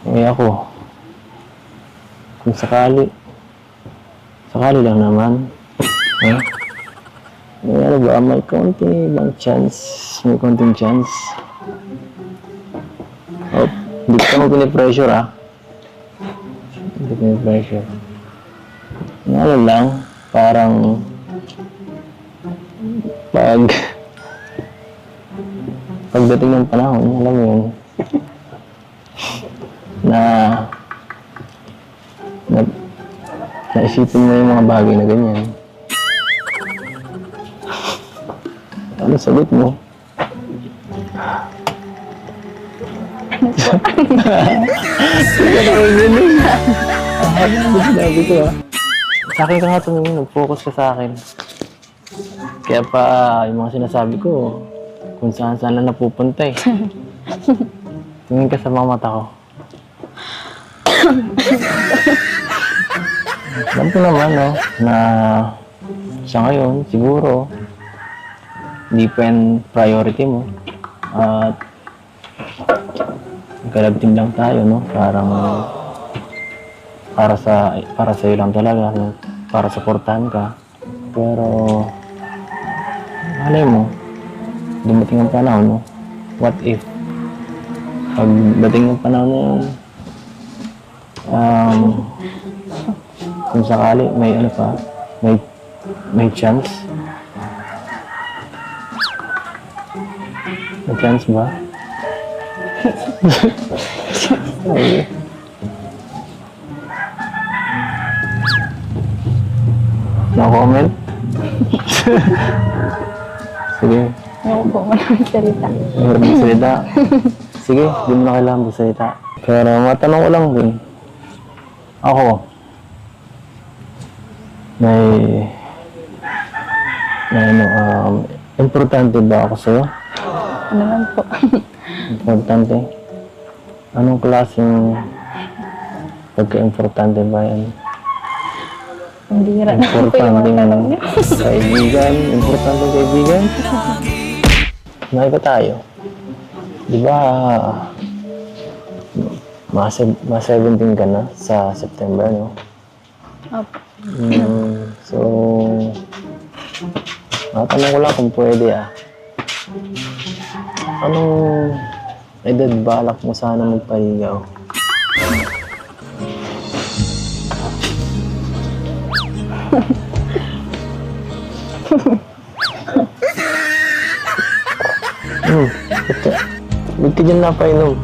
Eh ako, kung sakali lang naman. Eh? May ano ba, may konti bang chance? May konting chance. Oh, hindi ka mo pinipressure ah. Hindi pinipressure. Ano lang, parang pagdating ng panahon, alam mo yun, na naisipin mo yung mga bagay na ganyan. Ano sagot mo? Sige na kayo ganun. Ano sinabi ko ah. Sa akin ka nga tumingin, nag-focus ka sa akin. Kaya pa yung mga sinasabi ko, kung saan lang napupunta eh. Tingin ka sa mga mata ko. Alam ko naman, no, na sa ngayon, siguro, hindi pa yung priority mo. At galabting lang tayo, no? Parang para sa iyo lang talaga, no? Para suportahan ka. Pero malay mo, dumating ang panahon, no? What if pag dating ng panahon na yun, kung sakali may ano pa, may chance. May chance ba? Ay. No comment? Sige. Ayoko po mo ng salita. Ayaw mo salita. Sige, di mo na kailangan magsalita. Pero matanong ko lang din. Ako, may importante ba ako sa'yo? Ano man po. Importante? Anong klaseng pagka-importante ba yan? Hindi rin na po yung mga tanong niya. Kaibigan, importante kaibigan. May ba tayo? Di ba, mga 17 ka na sa September, no? Opo. So, matanong ko lang kung pwede Anong edad balak mo sana magpaligaw? Ba't ka dyan napainom?